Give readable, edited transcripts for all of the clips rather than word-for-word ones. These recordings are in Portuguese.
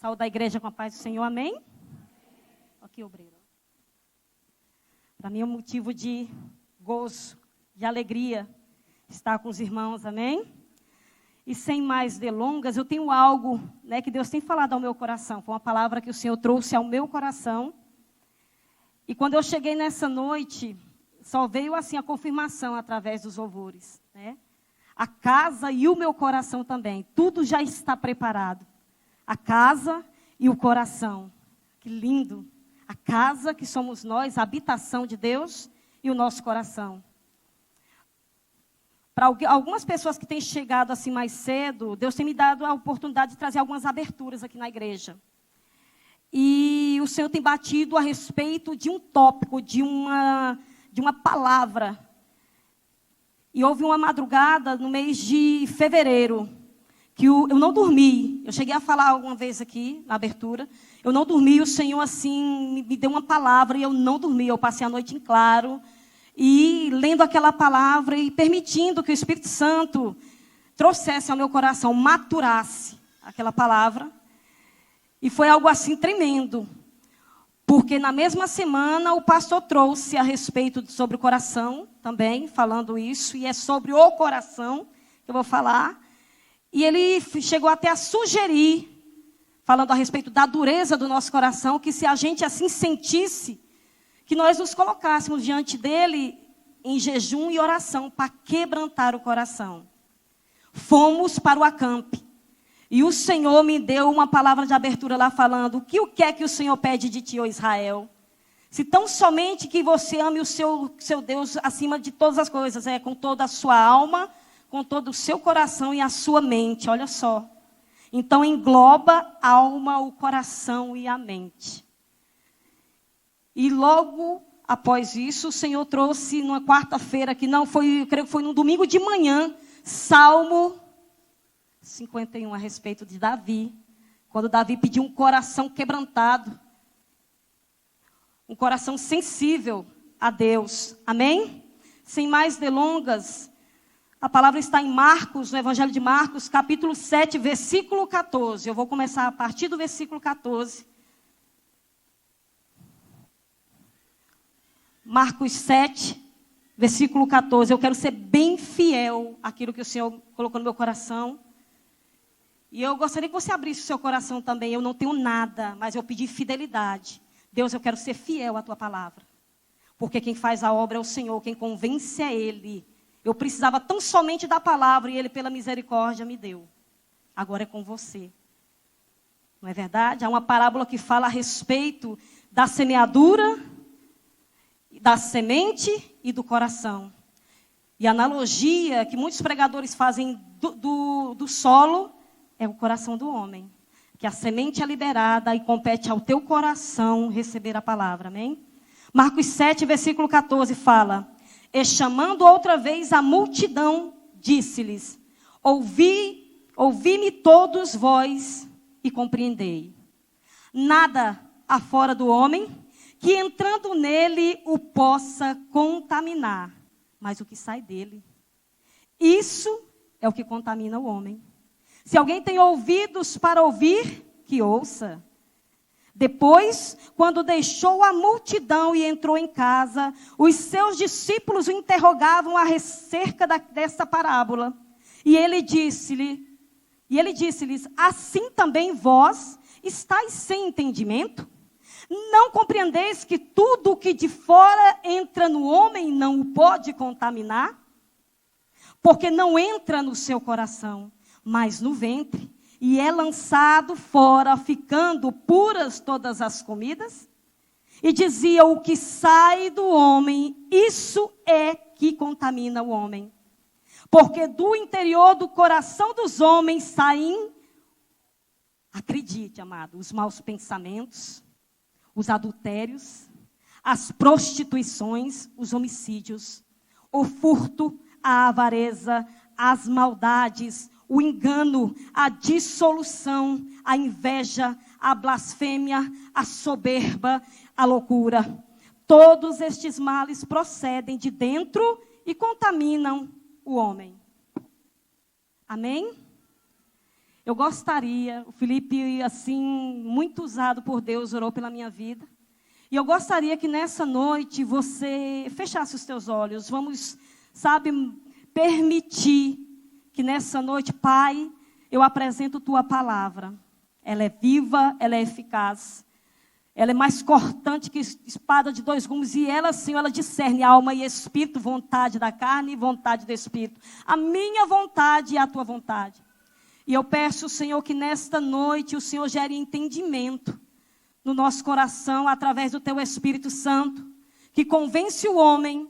Saúde a igreja com a paz do Senhor, amém? Aqui, obreiro. Para mim é um motivo de gozo, de alegria estar com os irmãos, amém? E sem mais delongas, eu tenho algo, que Deus tem falado ao meu coração. Foi uma palavra que o Senhor trouxe ao meu coração. E quando eu cheguei nessa noite, só veio assim a confirmação através dos louvores, A casa e o meu coração também, tudo já está preparado. A casa e o coração. Que lindo. A casa que somos nós, a habitação de Deus e o nosso coração. Para algumas pessoas que têm chegado assim mais cedo, Deus tem me dado a oportunidade de trazer algumas aberturas aqui na igreja. E o Senhor tem batido a respeito de um tópico, de uma palavra. E houve uma madrugada no mês de fevereiro, que eu não dormi. Eu cheguei a falar alguma vez aqui, na abertura. Eu não dormi, o Senhor assim me deu uma palavra e eu não dormi. Eu passei a noite em claro, e lendo aquela palavra e permitindo que o Espírito Santo trouxesse ao meu coração, maturasse aquela palavra. E foi algo assim tremendo. Porque na mesma semana o pastor trouxe a respeito sobre o coração também, falando isso. E é sobre o coração que eu vou falar. E ele chegou até a sugerir, falando a respeito da dureza do nosso coração, que se a gente assim sentisse, que nós nos colocássemos diante dele em jejum e oração para quebrantar o coração. Fomos para o acampe. E o Senhor me deu uma palavra de abertura lá falando, o que é que o Senhor pede de ti, ó Israel? Se tão somente que você ame o seu Deus acima de todas as coisas, com toda a sua alma, com todo o seu coração e a sua mente, olha só. Então engloba a alma, o coração e a mente. E logo após isso, o Senhor trouxe numa quarta-feira, que não foi, eu creio que foi no domingo de manhã, Salmo 51 a respeito de Davi. Quando Davi pediu um coração quebrantado, um coração sensível a Deus. Amém? Sem mais delongas, a palavra está em Marcos, no Evangelho de Marcos, capítulo 7, versículo 14. Eu vou começar a partir do versículo 14. Marcos 7, versículo 14. Eu quero ser bem fiel àquilo que o Senhor colocou no meu coração. E eu gostaria que você abrisse o seu coração também. Eu não tenho nada, mas eu pedi fidelidade. Deus, eu quero ser fiel à tua palavra. Porque quem faz a obra é o Senhor, quem convence é Ele. Eu precisava tão somente da palavra e Ele, pela misericórdia, me deu. Agora é com você. Não é verdade? Há uma parábola que fala a respeito da semeadura, da semente e do coração. E a analogia que muitos pregadores fazem do solo é o coração do homem. Que a semente é liberada e compete ao teu coração receber a palavra. Amém? Marcos 7, versículo 14 fala: E chamando outra vez a multidão, disse-lhes: Ouvi-me todos vós e compreendei. Nada há fora do homem que entrando nele o possa contaminar, mas o que sai dele. Isso é o que contamina o homem. Se alguém tem ouvidos para ouvir, que ouça. Depois, quando deixou a multidão e entrou em casa, os seus discípulos o interrogavam acerca dessa parábola. E ele disse-lhes: assim também vós estáis sem entendimento? Não compreendeis que tudo o que de fora entra no homem não o pode contaminar? Porque não entra no seu coração, mas no ventre, e é lançado fora, ficando puras todas as comidas? E dizia: o que sai do homem, isso é que contamina o homem. Porque do interior do coração dos homens saem, acredite, amado, os maus pensamentos, os adultérios, as prostituições, os homicídios, o furto, a avareza, as maldades, o engano, a dissolução, a inveja, a blasfêmia, a soberba, a loucura. Todos estes males procedem de dentro e contaminam o homem. Amém? Eu gostaria, o Felipe, assim, muito usado por Deus, orou pela minha vida. E eu gostaria que nessa noite você fechasse os teus olhos. Vamos, sabe, permitir que nessa noite, Pai, eu apresento Tua palavra. Ela é viva, ela é eficaz. Ela é mais cortante que espada de 2 gumes. E ela, Senhor, ela discerne alma e espírito, vontade da carne e vontade do espírito. A minha vontade e a Tua vontade. E eu peço, Senhor, que nesta noite o Senhor gere entendimento no nosso coração, através do Teu Espírito Santo, que convence o homem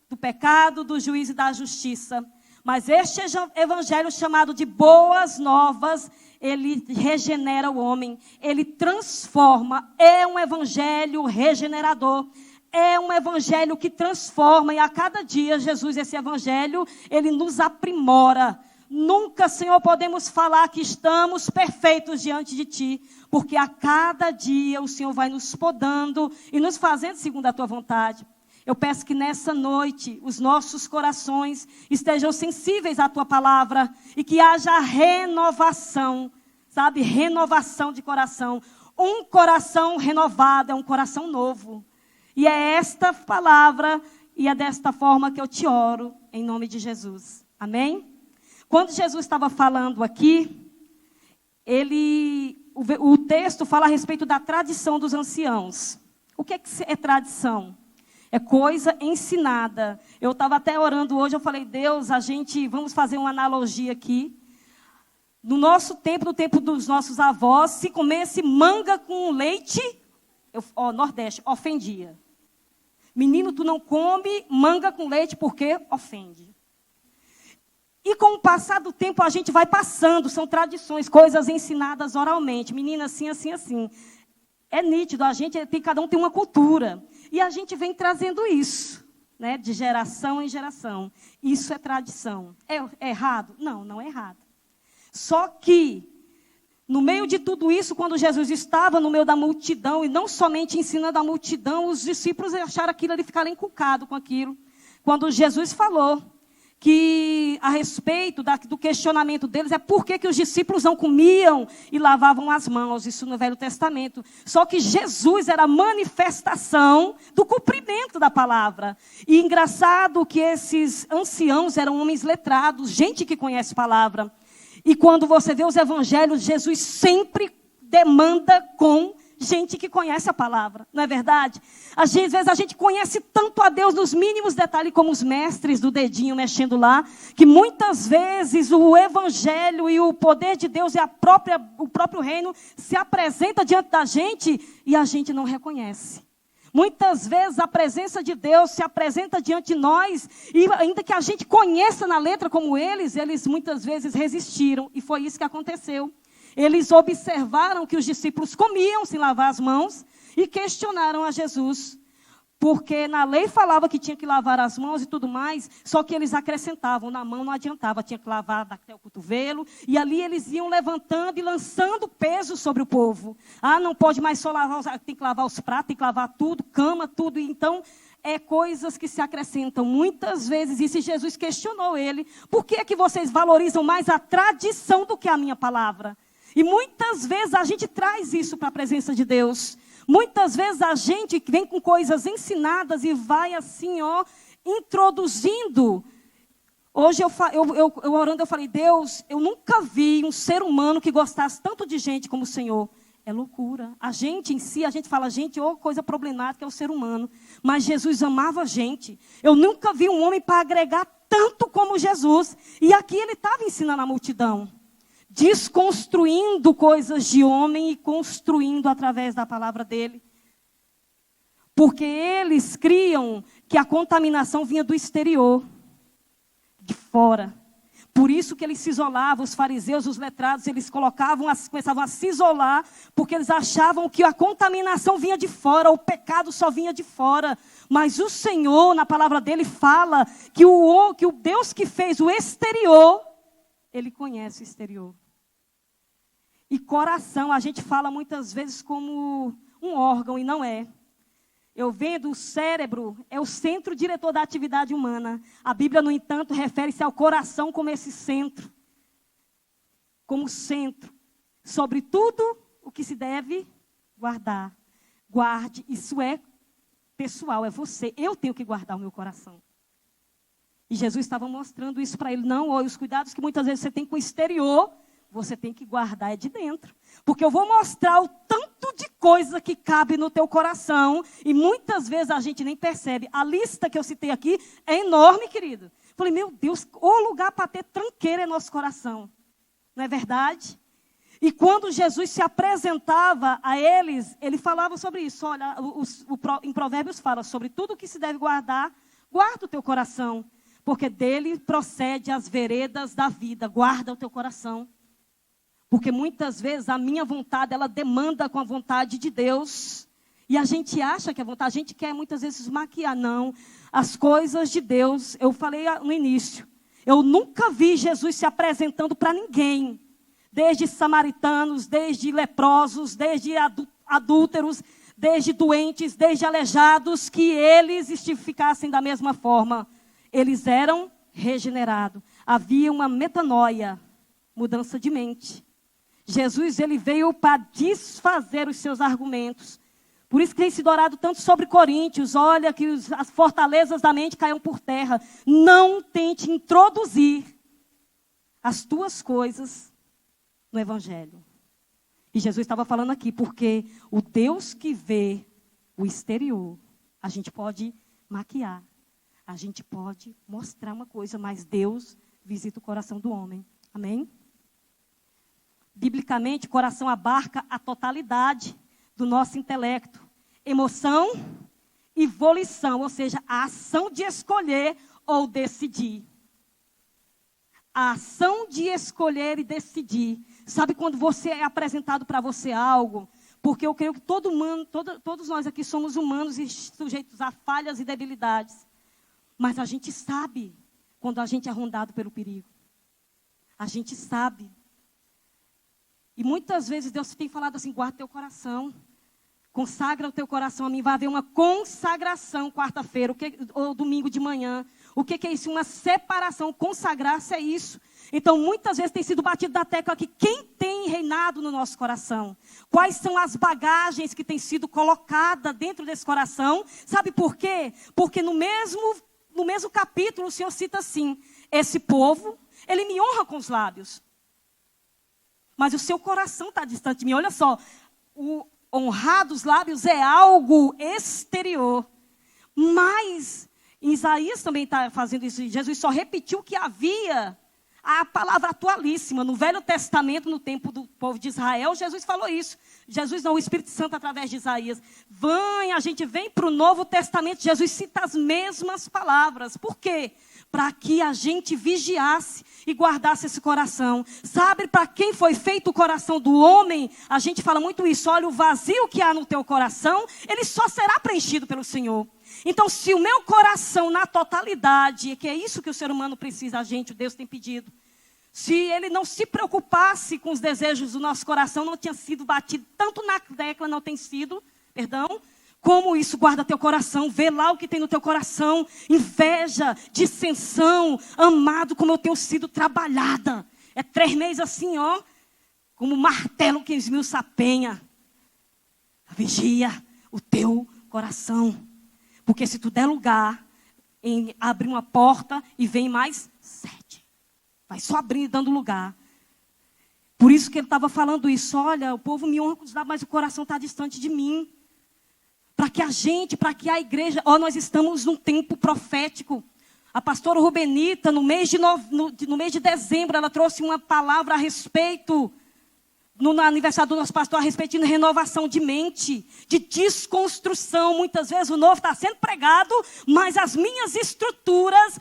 do pecado, do juízo e da justiça. Mas este evangelho chamado de boas novas, ele regenera o homem, ele transforma, é um evangelho regenerador. É um evangelho que transforma, e a cada dia, Jesus, esse evangelho, ele nos aprimora. Nunca, Senhor, podemos falar que estamos perfeitos diante de Ti, porque a cada dia o Senhor vai nos podando e nos fazendo segundo a Tua vontade. Eu peço que nessa noite os nossos corações estejam sensíveis à Tua palavra e que haja renovação, sabe? Renovação de coração. Um coração renovado é um coração novo. E é esta palavra e é desta forma que eu te oro, em nome de Jesus. Amém? Quando Jesus estava falando aqui, o texto fala a respeito da tradição dos anciãos. O que é tradição? É coisa ensinada. Eu estava até orando hoje, eu falei, Deus, vamos fazer uma analogia aqui. No nosso tempo, no tempo dos nossos avós, se comesse manga com leite, Nordeste, ofendia. Menino, tu não come manga com leite porque ofende. E com o passar do tempo, a gente vai passando, são tradições, coisas ensinadas oralmente. Menina, assim, assim, assim. É nítido, cada um tem uma cultura. E a gente vem trazendo isso, né, de geração em geração. Isso é tradição. É errado? Não, não é errado. Só que, no meio de tudo isso, quando Jesus estava no meio da multidão, e não somente ensinando a multidão, os discípulos acharam aquilo, eles ficaram encucados com aquilo. Quando Jesus falou que a respeito do questionamento deles é por que os discípulos não comiam e lavavam as mãos, isso no Velho Testamento. Só que Jesus era a manifestação do cumprimento da palavra. E engraçado que esses anciãos eram homens letrados, gente que conhece a palavra. E quando você vê os evangelhos, Jesus sempre demanda com gente que conhece a palavra, não é verdade? Às vezes a gente conhece tanto a Deus nos mínimos detalhes, como os mestres do dedinho mexendo lá, que muitas vezes o evangelho e o poder de Deus e o próprio reino se apresenta diante da gente e a gente não reconhece. Muitas vezes a presença de Deus se apresenta diante de nós e ainda que a gente conheça na letra como eles muitas vezes resistiram e foi isso que aconteceu. Eles observaram que os discípulos comiam sem lavar as mãos e questionaram a Jesus. Porque na lei falava que tinha que lavar as mãos e tudo mais, só que eles acrescentavam, na mão não adiantava, tinha que lavar até o cotovelo. E ali eles iam levantando e lançando peso sobre o povo. Não pode mais só lavar, tem que lavar os pratos, tem que lavar tudo, cama, tudo. Então, coisas que se acrescentam muitas vezes. E se Jesus questionou ele, por que é que vocês valorizam mais a tradição do que a minha palavra? E muitas vezes a gente traz isso para a presença de Deus. Muitas vezes a gente vem com coisas ensinadas e vai assim, introduzindo. Hoje eu orando, eu falei, Deus, eu nunca vi um ser humano que gostasse tanto de gente como o Senhor. É loucura. A gente em si, a gente fala, gente, coisa problemática é o ser humano. Mas Jesus amava a gente. Eu nunca vi um homem para agregar tanto como Jesus. E aqui ele estava ensinando a multidão. Desconstruindo coisas de homem e construindo através da palavra dele. Porque eles criam que a contaminação vinha do exterior, de fora. Por isso que eles se isolavam, os fariseus, os letrados, eles começavam a se isolar, porque eles achavam que a contaminação vinha de fora, o pecado só vinha de fora. Mas o Senhor, na palavra dele, fala que o Deus que fez o exterior, ele conhece o exterior. E coração, a gente fala muitas vezes como um órgão, e não é. Eu vendo o cérebro, é o centro diretor da atividade humana. A Bíblia, no entanto, refere-se ao coração como esse centro. como centro sobre tudo o que se deve guardar. Guarde, isso é pessoal, é você. Eu tenho que guardar o meu coração. E Jesus estava mostrando isso para ele. Não, os cuidados que muitas vezes você tem com o exterior, você tem que guardar de dentro. Porque eu vou mostrar o tanto de coisa que cabe no teu coração. E muitas vezes a gente nem percebe. A lista que eu citei aqui é enorme, querido. Falei, meu Deus, o lugar para ter tranqueira é nosso coração. Não é verdade? E quando Jesus se apresentava a eles, ele falava sobre isso. Olha, em Provérbios fala sobre tudo que se deve guardar. Guarda o teu coração, porque dele procede as veredas da vida. Guarda o teu coração. Porque muitas vezes a minha vontade, ela demanda com a vontade de Deus. E a gente acha que a vontade, a gente quer muitas vezes maquiar. Não, as coisas de Deus, eu falei no início. Eu nunca vi Jesus se apresentando para ninguém. Desde samaritanos, desde leprosos, desde adúlteros, desde doentes, desde aleijados, que eles ficassem da mesma forma. Eles eram regenerados. Havia uma metanoia, mudança de mente. Jesus, ele veio para desfazer os seus argumentos. Por isso que tem sido orado tanto sobre Coríntios. Olha que as fortalezas da mente caíram por terra. Não tente introduzir as tuas coisas no Evangelho. E Jesus estava falando aqui, porque o Deus que vê o exterior, a gente pode maquiar. A gente pode mostrar uma coisa, mas Deus visita o coração do homem. Amém? Biblicamente, o coração abarca a totalidade do nosso intelecto, emoção e volição, ou seja, a ação de escolher ou decidir. A ação de escolher e decidir. Sabe quando você é apresentado para você algo? Porque eu creio que todos nós aqui somos humanos e sujeitos a falhas e debilidades. Mas a gente sabe quando a gente é rondado pelo perigo. A gente sabe. E muitas vezes Deus tem falado assim, guarda teu coração. Consagra o teu coração a mim. Vai haver uma consagração quarta-feira ou domingo de manhã. O que é isso? Uma separação. Consagrar-se é isso. Então, muitas vezes tem sido batido da tecla aqui. Quem tem reinado no nosso coração? Quais são as bagagens que têm sido colocadas dentro desse coração? Sabe por quê? Porque no mesmo capítulo o Senhor cita assim. Esse povo, ele me honra com os lábios. Mas o seu coração está distante de mim. Olha só, o honrar dos lábios é algo exterior. Mas Isaías também está fazendo isso. Jesus só repetiu que havia a palavra atualíssima. No Velho Testamento, no tempo do povo de Israel, Jesus falou isso. Jesus não, o Espírito Santo através de Isaías. A gente vem para o Novo Testamento, Jesus cita as mesmas palavras. Por quê? Para que a gente vigiasse e guardasse esse coração. Sabe para quem foi feito o coração do homem? A gente fala muito isso. Olha, o vazio que há no teu coração, ele só será preenchido pelo Senhor. Então, se o meu coração na totalidade, que é isso que o ser humano precisa, a gente, o Deus tem pedido. Se ele não se preocupasse com os desejos do nosso coração, não tinha sido batido, tanto na tecla não tem sido, como isso guarda teu coração, vê lá o que tem no teu coração, inveja, dissensão, amado, como eu tenho sido trabalhada. É 3 meses assim, ó, como martelo que esmiuça a penha. Vigia o teu coração. Porque se tu der lugar em abrir uma porta e vem mais 7. Vai só abrindo e dando lugar. Por isso que ele estava falando isso. Olha, o povo me honra com os lábios, mas o coração está distante de mim. Para que a igreja... nós estamos num tempo profético. A pastora Rubenita, no mês de dezembro, ela trouxe uma palavra a respeito... No aniversário do nosso pastor, a respeito de renovação de mente, de desconstrução. Muitas vezes o novo está sendo pregado, mas as minhas estruturas,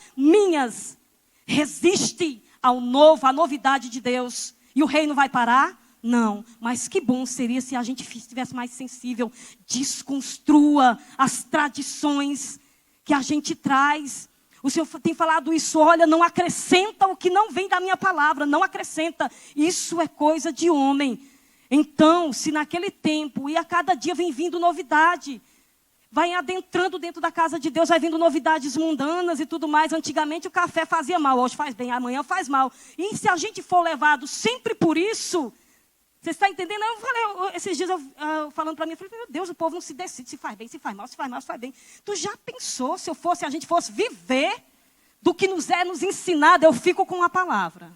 resistem ao novo, à novidade de Deus. E o reino vai parar? Não. Mas que bom seria se a gente estivesse mais sensível. Desconstrua as tradições que a gente traz. O Senhor tem falado isso, olha, não acrescenta o que não vem da minha palavra, não acrescenta. Isso é coisa de homem. Então, se naquele tempo e a cada dia vem vindo novidade, vai adentrando dentro da casa de Deus, vai vindo novidades mundanas e tudo mais. Antigamente o café fazia mal, hoje faz bem, amanhã faz mal. E se a gente for levado sempre por isso, você está entendendo? Eu falei, esses dias eu falando para mim, eu falei, meu Deus, o povo não se decide, se faz bem, se faz mal, se faz mal, se faz bem. Tu já pensou, se a gente fosse viver do que nos é nos ensinado? Eu fico com a palavra.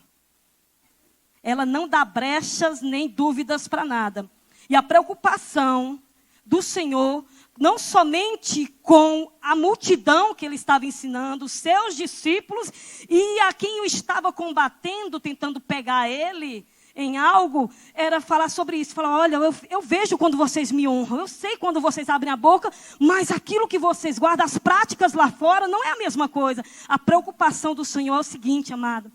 Ela não dá brechas nem dúvidas para nada. E a preocupação do Senhor, não somente com a multidão que ele estava ensinando, os seus discípulos, e a quem o estava combatendo, tentando pegar ele em algo, era falar sobre isso. Falar, olha, eu vejo quando vocês me honram, eu sei quando vocês abrem a boca, mas aquilo que vocês guardam, as práticas lá fora, não é a mesma coisa. A preocupação do Senhor é o seguinte, amado,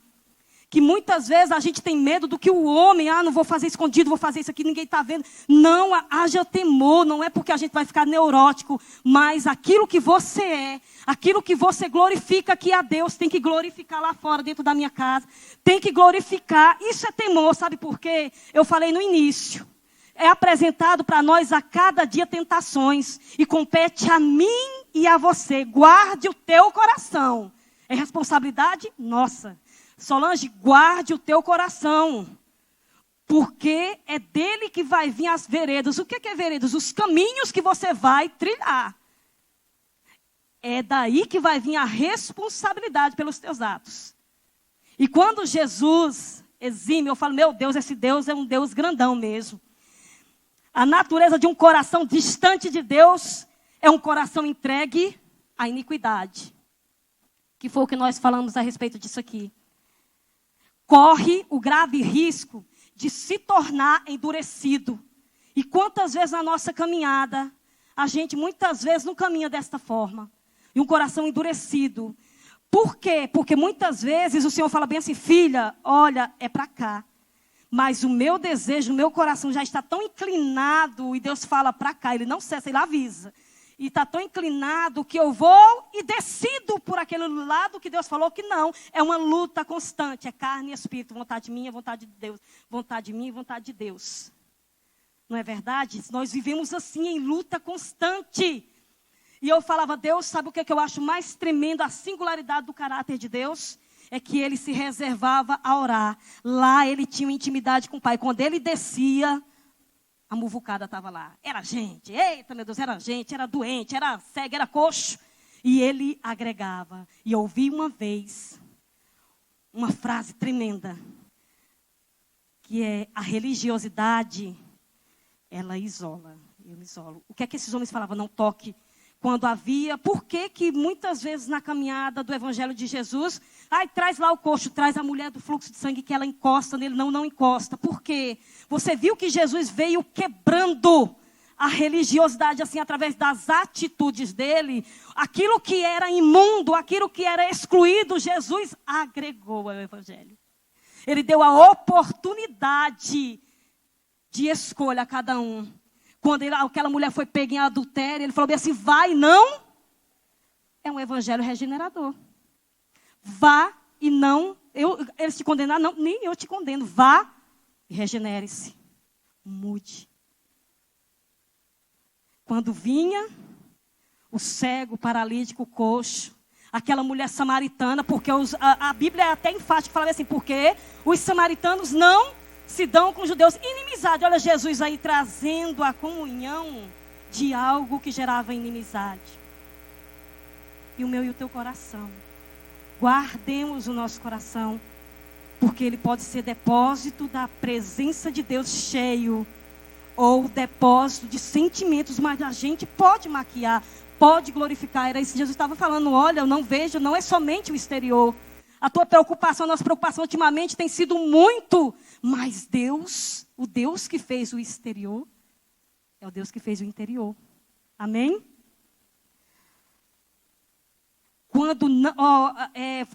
que muitas vezes a gente tem medo do que o homem, não vou fazer escondido, vou fazer isso aqui, ninguém está vendo. Não, haja temor, não é porque a gente vai ficar neurótico, mas aquilo que você é, aquilo que você glorifica aqui a Deus, tem que glorificar lá fora, dentro da minha casa, tem que glorificar. Isso é temor, sabe por quê? Eu falei no início, é apresentado para nós a cada dia tentações, e compete a mim e a você, guarde o teu coração, é responsabilidade nossa. Solange, guarde o teu coração, porque é dele que vai vir as veredas. O que é veredas? Os caminhos que você vai trilhar. É daí que vai vir a responsabilidade pelos teus atos. E quando Jesus exime, eu falo, meu Deus, esse Deus é um Deus grandão mesmo. A natureza de um coração distante de Deus é um coração entregue à iniquidade. Que foi o que nós falamos a respeito disso aqui. Corre o grave risco de se tornar endurecido. E quantas vezes na nossa caminhada, a gente muitas vezes não caminha desta forma. E um coração endurecido. Por quê? Porque muitas vezes o Senhor fala bem assim, filha, olha, é para cá. Mas o meu desejo, o meu coração já está tão inclinado, e Deus fala para cá, ele não cessa, ele avisa. E está tão inclinado que eu vou e decido por aquele lado que Deus falou que não. É uma luta constante, é carne e espírito, vontade minha, vontade de Deus. Vontade minha e vontade de Deus. Não é verdade? Nós vivemos assim, em luta constante. E eu falava, Deus, sabe o que eu acho mais tremendo? A singularidade do caráter de Deus é que ele se reservava a orar. Lá ele tinha uma intimidade com o Pai. Quando ele descia, a muvucada estava lá. Era gente, eita meu Deus, era gente, era doente, era cego, era coxo. E ele agregava. E eu ouvi uma vez uma frase tremenda, que é, a religiosidade, ela isola. Eu isolo. O que é que esses homens falavam? Não toque. Quando havia, por que muitas vezes na caminhada do Evangelho de Jesus, traz lá o coxo, traz a mulher do fluxo de sangue que ela encosta nele, não encosta. Por quê? Você viu que Jesus veio quebrando a religiosidade assim através das atitudes dele. Aquilo que era imundo, aquilo que era excluído, Jesus agregou ao Evangelho. Ele deu a oportunidade de escolha a cada um. Quando aquela mulher foi pega em adultério, ele falou bem assim, vai, não. É um evangelho regenerador. Vá e não, eles te condenaram, não, nem eu te condeno. Vá e regenere-se. Mude. Quando vinha o cego, o paralítico, o coxo, aquela mulher samaritana, porque a Bíblia é até enfática, falava assim, porque os samaritanos não se dão com os judeus. Inimizade, olha Jesus aí trazendo a comunhão de algo que gerava inimizade. E o meu e o teu coração. Guardemos o nosso coração, porque ele pode ser depósito da presença de Deus cheio, ou depósito de sentimentos, mas a gente pode maquiar, pode glorificar. Era isso que Jesus estava falando, olha, eu não vejo, não é somente o exterior. A tua preocupação, a nossa preocupação ultimamente tem sido muito, mas Deus, o Deus que fez o exterior, é o Deus que fez o interior. Amém? Quando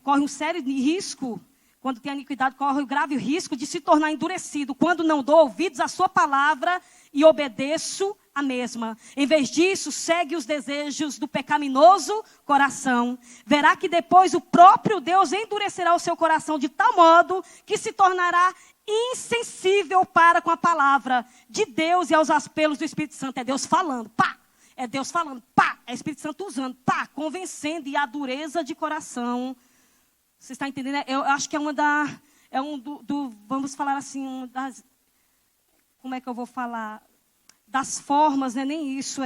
corre um sério risco, quando tem iniquidade, corre o grave risco de se tornar endurecido. Quando não dou ouvidos à sua palavra e obedeço a mesma. Em vez disso, segue os desejos do pecaminoso coração. Verá que depois o próprio Deus endurecerá o seu coração de tal modo que se tornará insensível para com a palavra de Deus e aos apelos do Espírito Santo. É Deus falando, pá! É Deus falando, pá, é o Espírito Santo usando, pá, convencendo, e a dureza de coração. Você está entendendo? Eu acho que vamos falar assim, como é que eu vou falar? Das formas, não é nem isso,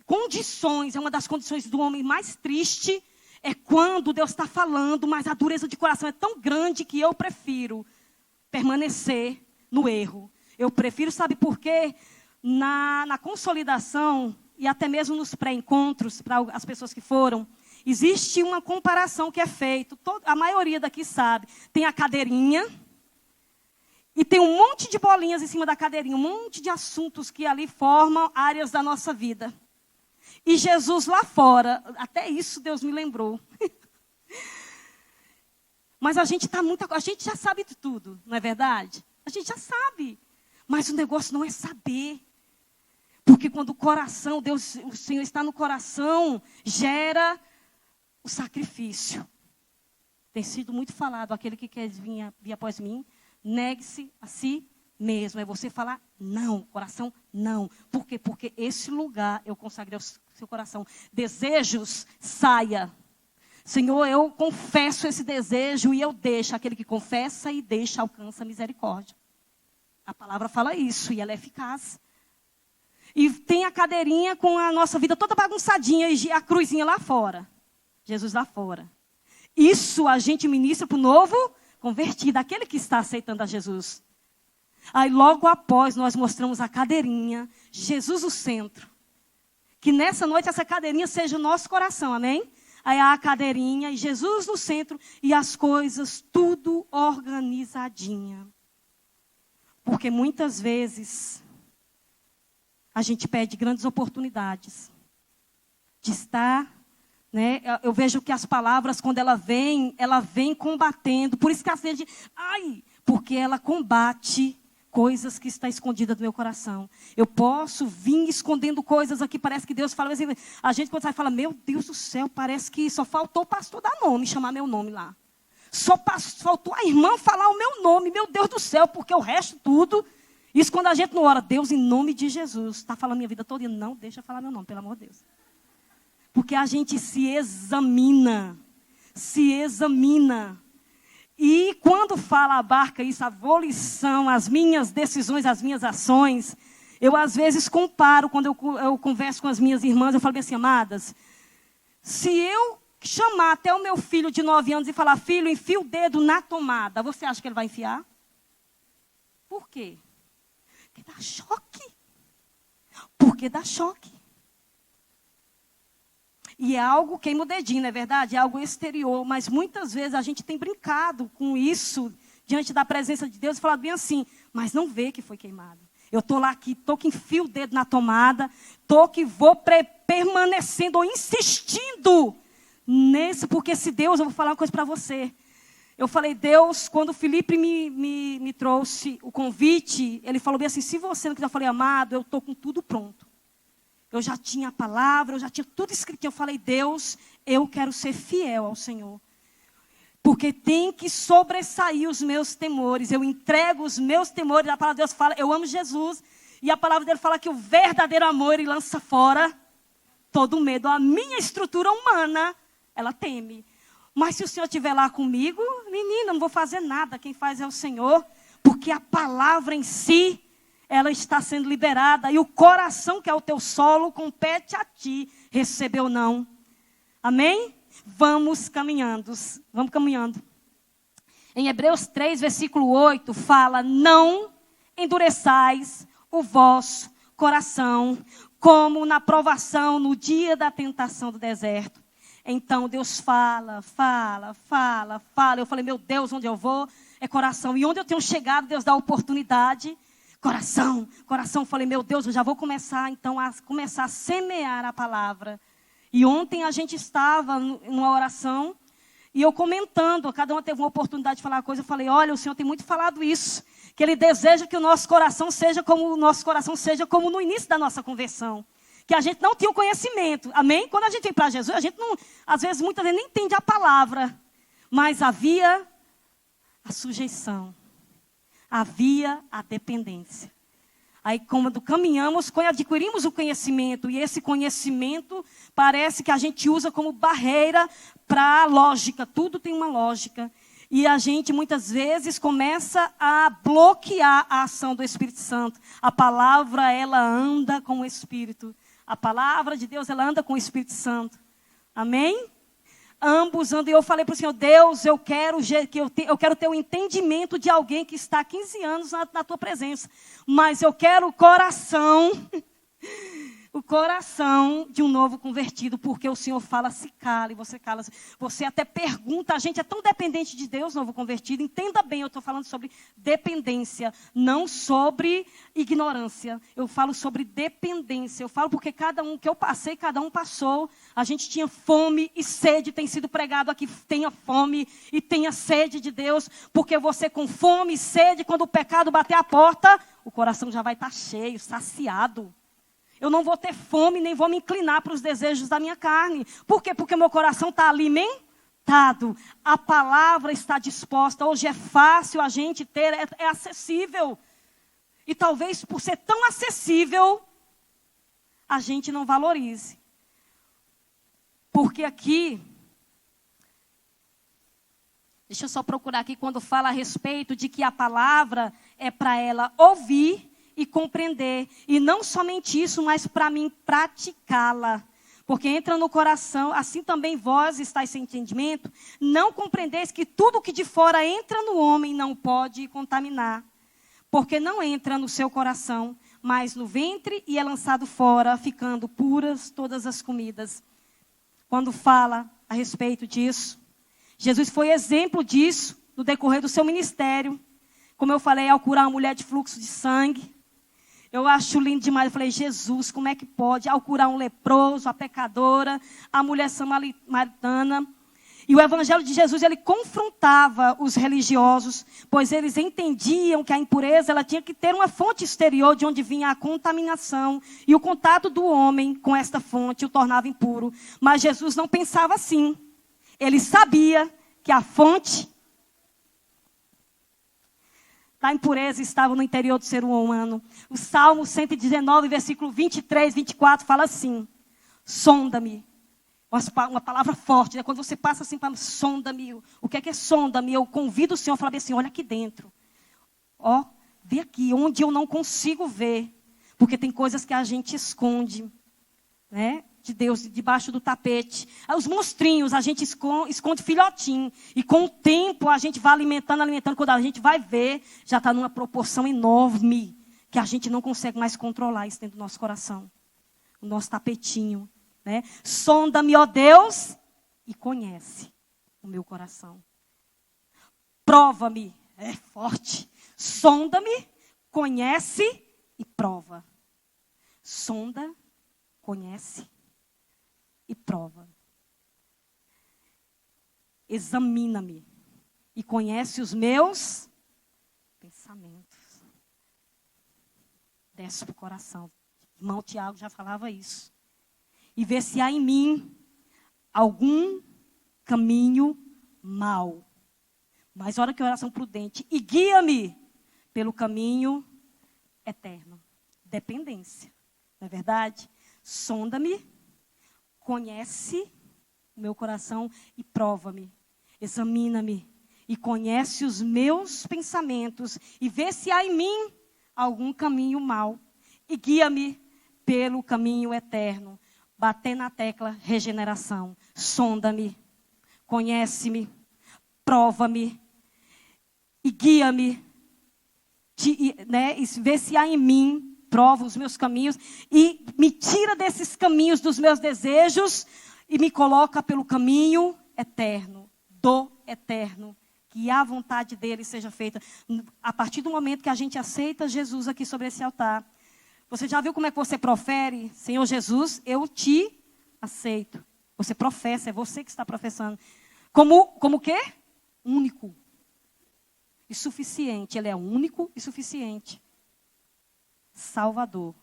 condições, é uma das condições do homem mais triste, é quando Deus está falando, mas a dureza de coração é tão grande que eu prefiro permanecer no erro. Eu prefiro, sabe por quê? Na consolidação, e até mesmo nos pré-encontros, para as pessoas que foram, existe uma comparação que é feita, a maioria daqui sabe, tem a cadeirinha, e tem um monte de bolinhas em cima da cadeirinha, um monte de assuntos que ali formam áreas da nossa vida. E Jesus lá fora, até isso Deus me lembrou. Mas a gente já sabe de tudo, não é verdade? A gente já sabe. Mas o negócio não é saber. Porque quando o coração, o Senhor está no coração, gera o sacrifício. Tem sido muito falado, aquele que quer vir após mim, negue-se a si mesmo. É você falar não, coração não. Por quê? Porque esse lugar eu consagrei ao seu coração. Desejos, saia. Senhor, eu confesso esse desejo e eu deixo. Aquele que confessa e deixa, alcança a misericórdia. A palavra fala isso e ela é eficaz. E tem a cadeirinha com a nossa vida toda bagunçadinha e a cruzinha lá fora. Jesus lá fora. Isso a gente ministra para o novo convertido, aquele que está aceitando a Jesus. Aí logo após nós mostramos a cadeirinha, Jesus no centro. Que nessa noite essa cadeirinha seja o nosso coração, amém? Aí a cadeirinha e Jesus no centro e as coisas tudo organizadinha. Porque muitas vezes a gente perde grandes oportunidades de estar, né? Eu vejo que as palavras, quando ela vem combatendo. Por isso que às vezes, porque ela combate coisas que estão escondidas do meu coração. Eu posso vir escondendo coisas aqui, parece que Deus fala assim, a gente quando sai fala, meu Deus do céu, parece que só faltou o pastor dar nome, chamar meu nome lá. Só faltou a irmã falar o meu nome, meu Deus do céu, porque o resto tudo, isso quando a gente não ora, Deus em nome de Jesus, está falando minha vida toda, não deixa falar meu nome, pelo amor de Deus. Porque a gente se examina. E quando fala abarca isso, a volição, as minhas decisões, as minhas ações, eu às vezes comparo, quando eu converso com as minhas irmãs, eu falo bem assim, amadas, se eu chamar até o meu filho de 9 anos e falar, filho, enfia o dedo na tomada, você acha que ele vai enfiar? Por quê? Porque dá choque. E é algo, queima o dedinho, não é verdade? É algo exterior, mas muitas vezes a gente tem brincado com isso, diante da presença de Deus, e falado bem assim, mas não vê que foi queimado. Eu estou lá aqui, estou que enfio o dedo na tomada, estou que vou permanecendo ou insistindo nesse, porque se Deus, eu vou falar uma coisa para você. Eu falei, Deus, quando o Felipe me trouxe o convite, ele falou bem assim, se você não quiser, eu falei, amado, eu estou com tudo pronto. Eu já tinha a palavra, eu já tinha tudo escrito. Eu falei, Deus, eu quero ser fiel ao Senhor. Porque tem que sobressair os meus temores. Eu entrego os meus temores. A palavra de Deus fala, eu amo Jesus. E a palavra dele fala que o verdadeiro amor, ele lança fora todo medo. A minha estrutura humana, ela teme. Mas se o Senhor estiver lá comigo, menina, não vou fazer nada. Quem faz é o Senhor. Porque a palavra em si, ela está sendo liberada. E o coração, que é o teu solo, compete a ti receber ou não. Amém? Vamos caminhando. Em Hebreus 3, versículo 8, fala, não endureçais o vosso coração, como na provação, no dia da tentação do deserto. Então Deus fala. Eu falei, meu Deus, onde eu vou é coração. E onde eu tenho chegado, Deus dá oportunidade. Coração. Falei, meu Deus, eu já vou começar, então, a semear a palavra. E ontem a gente estava numa oração, e eu comentando, cada uma teve uma oportunidade de falar uma coisa, eu falei, olha, o Senhor tem muito falado isso, que Ele deseja que o nosso coração seja como no início da nossa conversão. Que a gente não tinha o conhecimento, amém? Quando a gente vem para Jesus, a gente não, às vezes, muitas vezes, nem entende a palavra. Mas havia a sujeição. Havia a dependência. Aí, quando caminhamos, adquirimos o conhecimento. E esse conhecimento parece que a gente usa como barreira para a lógica. Tudo tem uma lógica. E a gente, muitas vezes, começa a bloquear a ação do Espírito Santo. A palavra, ela anda com o Espírito. A palavra de Deus, ela anda com o Espírito Santo. Amém? Ambos andam. E eu falei para o Senhor, Deus, eu quero ter o entendimento de alguém que está há 15 anos na tua presença. Mas eu quero o coração de um novo convertido, porque o Senhor fala, se cala, e você cala. Você até pergunta, a gente é tão dependente de Deus, novo convertido. Entenda bem, eu estou falando sobre dependência, não sobre ignorância. Eu falo sobre dependência. Eu falo porque cada um que eu passei, cada um passou. A gente tinha fome e sede, tem sido pregado aqui, tenha fome e tenha sede de Deus, porque você com fome e sede, quando o pecado bater a porta, o coração já vai estar cheio, saciado. Eu não vou ter fome, nem vou me inclinar para os desejos da minha carne. Por quê? Porque meu coração está alimentado. A palavra está disposta. Hoje é fácil a gente ter, é acessível. E talvez por ser tão acessível, a gente não valorize. Porque aqui, deixa eu só procurar aqui, quando fala a respeito de que a palavra é para ela ouvir e compreender. E não somente isso, mas para mim praticá-la. Porque entra no coração, assim também vós estáis sem entendimento, não compreendeis que tudo que de fora entra no homem não pode contaminar. Porque não entra no seu coração, mas no ventre e é lançado fora, ficando puras todas as comidas. Quando fala a respeito disso, Jesus foi exemplo disso no decorrer do seu ministério. Como eu falei, ao curar uma mulher de fluxo de sangue. Eu acho lindo demais. Eu falei, Jesus, como é que pode? Ao curar um leproso, a pecadora, a mulher samaritana. E o evangelho de Jesus, ele confrontava os religiosos, pois eles entendiam que a impureza, ela tinha que ter uma fonte exterior de onde vinha a contaminação. E o contato do homem com esta fonte o tornava impuro. Mas Jesus não pensava assim. Ele sabia que a fonte da impureza estava no interior do ser humano. O Salmo 119, versículo 23, 24, fala assim, sonda-me. Uma palavra forte, né? Quando você passa assim, para sonda-me. O que é sonda-me? Eu convido o Senhor a falar assim, olha aqui dentro. Ó, vê aqui, onde eu não consigo ver. Porque tem coisas que a gente esconde, né? De Deus, debaixo do tapete. Os monstrinhos, a gente esconde filhotinho. E com o tempo, a gente vai alimentando. Quando a gente vai ver, já está numa proporção enorme. Que a gente não consegue mais controlar isso dentro do nosso coração. O nosso tapetinho. Né? Sonda-me, ó Deus, e conhece o meu coração. Prova-me, é forte. Sonda-me, conhece e prova. Sonda, conhece e prova. Examina-me e conhece os meus pensamentos. Desce para o coração. Irmão Tiago já falava isso. E vê se há em mim algum caminho mau. Mas olha que oração prudente. E guia-me pelo caminho eterno. Dependência. Não é verdade? Sonda-me, conhece o meu coração e prova-me. Examina-me e conhece os meus pensamentos. E vê se há em mim algum caminho mau. E guia-me pelo caminho eterno. Bater na tecla regeneração. Sonda-me, conhece-me, prova-me e guia-me. Né? E vê se há em mim, prova os meus caminhos e me tira desses caminhos dos meus desejos e me coloca pelo caminho eterno, do eterno. Que a vontade dele seja feita. A partir do momento que a gente aceita Jesus aqui sobre esse altar. Você já viu como é que você profere? Senhor Jesus, eu te aceito. Você professa, é você que está professando. Como o quê? Único. E suficiente. Ele é único e suficiente. Salvador.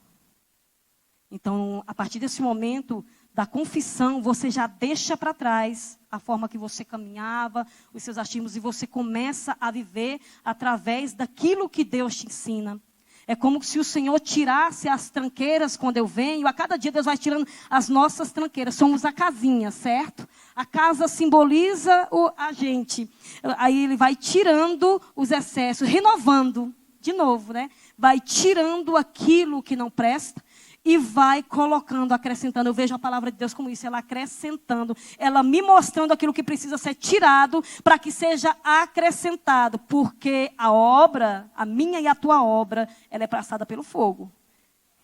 Então, a partir desse momento da confissão, você já deixa para trás a forma que você caminhava, os seus achismos, e você começa a viver através daquilo que Deus te ensina. É como se o Senhor tirasse as tranqueiras quando eu venho. A cada dia Deus vai tirando as nossas tranqueiras. Somos a casinha, certo? A casa simboliza a gente. Aí Ele vai tirando os excessos, renovando, de novo, né? Vai tirando aquilo que não presta e vai colocando, acrescentando. Eu vejo a palavra de Deus como isso, ela acrescentando. Ela me mostrando aquilo que precisa ser tirado para que seja acrescentado. Porque a obra, a minha e a tua obra, ela é passada pelo fogo.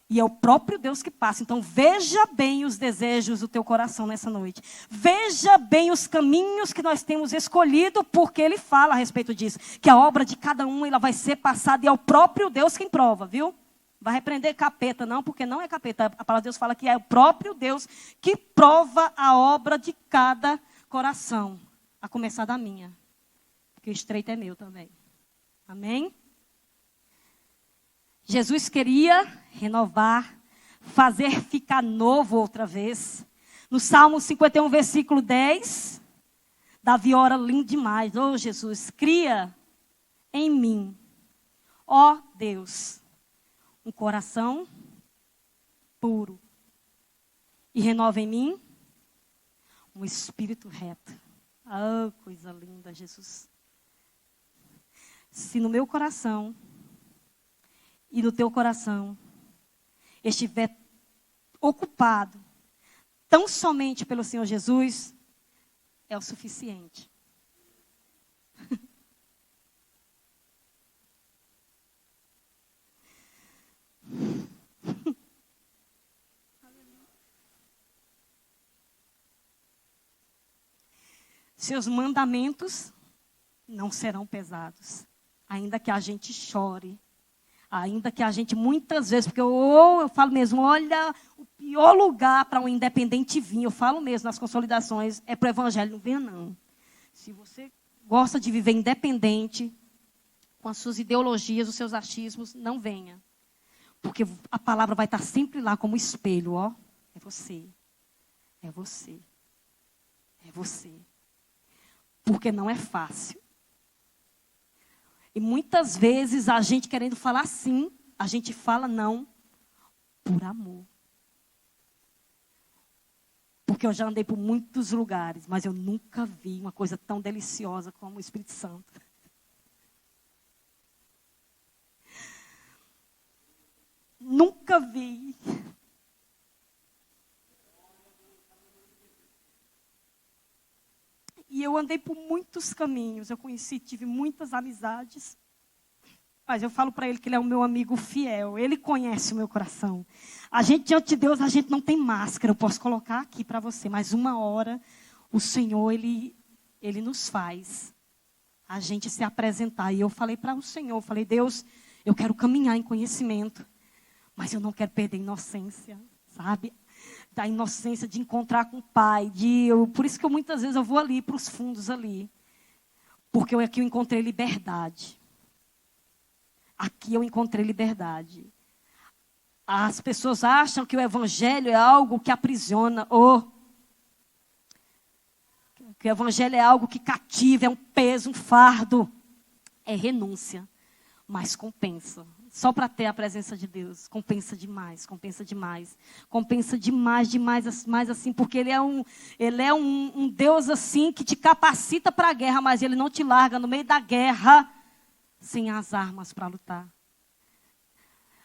E é o próprio Deus que passa. Então, veja bem os desejos do teu coração nessa noite. Veja bem os caminhos que nós temos escolhido, porque Ele fala a respeito disso. Que a obra de cada um ela vai ser passada e é o próprio Deus quem prova, viu? Vai repreender capeta, não, porque não é capeta. A palavra de Deus fala que é o próprio Deus que prova a obra de cada coração. A começar da minha. Porque o estreito é meu também. Amém? Jesus queria renovar, fazer ficar novo outra vez. No Salmo 51, versículo 10, Davi ora lindo demais. Oh, Jesus, cria em mim, ó Deus, um coração puro. E renova em mim um espírito reto. Oh, coisa linda, Jesus. Se no meu coração e no teu coração estiver ocupado tão somente pelo Senhor Jesus, é o suficiente. Seus mandamentos não serão pesados, ainda que a gente chore. Ainda que a gente muitas vezes, porque eu falo mesmo, olha, o pior lugar para um independente vir, eu falo mesmo nas consolidações, é para o evangelho, não venha não. Se você gosta de viver independente, com as suas ideologias, os seus achismos, não venha. Porque a palavra vai estar sempre lá como espelho, ó. É você, é você, é você. Porque não é fácil. E muitas vezes a gente querendo falar sim, a gente fala não por amor. Porque eu já andei por muitos lugares, mas eu nunca vi uma coisa tão deliciosa como o Espírito Santo. Nunca vi. E eu andei por muitos caminhos, eu conheci, tive muitas amizades. Mas eu falo para ele que ele é o meu amigo fiel, ele conhece o meu coração. A gente, diante de Deus, a gente não tem máscara, eu posso colocar aqui para você. Mas uma hora, o Senhor, Ele nos faz a gente se apresentar. E eu falei para o Senhor, eu falei, Deus, eu quero caminhar em conhecimento. Mas eu não quero perder a inocência, sabe? Da inocência de encontrar com o Pai. Por isso que muitas vezes eu vou ali, para os fundos ali. Porque aqui eu encontrei liberdade. Aqui eu encontrei liberdade. As pessoas acham que o evangelho é algo que aprisiona. Que o evangelho é algo que cativa, é um peso, um fardo. É renúncia, mas compensa. Só para ter a presença de Deus, compensa demais, compensa demais. Compensa demais, mais assim, porque Ele é um Deus assim que te capacita para a guerra, mas Ele não te larga no meio da guerra sem as armas para lutar.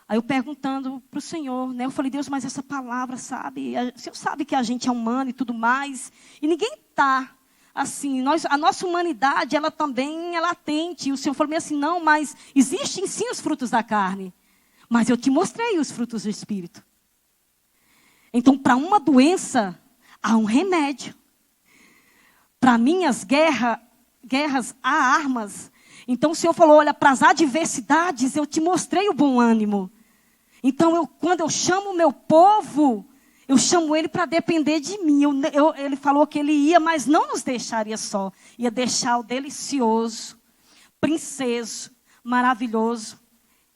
Aí eu perguntando para o Senhor, né? Eu falei, Deus, mas essa palavra, sabe? O Senhor sabe que a gente é humano e tudo mais. E ninguém está assim, a nossa humanidade, ela também é latente. E o Senhor falou assim, não, mas existem sim os frutos da carne. Mas eu te mostrei os frutos do Espírito. Então, para uma doença, há um remédio. Para minhas guerras, há armas. Então, o Senhor falou, olha, para as adversidades, eu te mostrei o bom ânimo. Então, quando eu chamo o meu povo, eu chamo ele para depender de mim. Ele falou que ele ia, mas não nos deixaria só. Ia deixar o delicioso, princeso, maravilhoso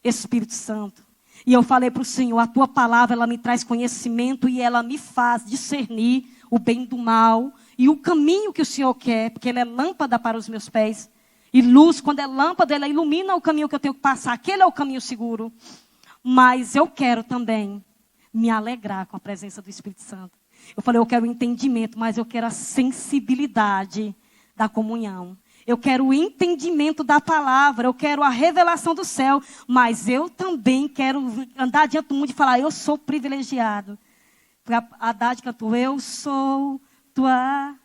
Espírito Santo. E eu falei para o Senhor, a tua palavra, ela me traz conhecimento e ela me faz discernir o bem do mal e o caminho que o Senhor quer, porque ele é lâmpada para os meus pés. E luz, quando é lâmpada, ela ilumina o caminho que eu tenho que passar. Aquele é o caminho seguro. Mas eu quero também me alegrar com a presença do Espírito Santo. Eu falei, eu quero o entendimento, mas eu quero a sensibilidade da comunhão. Eu quero o entendimento da palavra, eu quero a revelação do céu, mas eu também quero andar diante do mundo e falar, eu sou privilegiado. A Haddad cantou, eu sou tua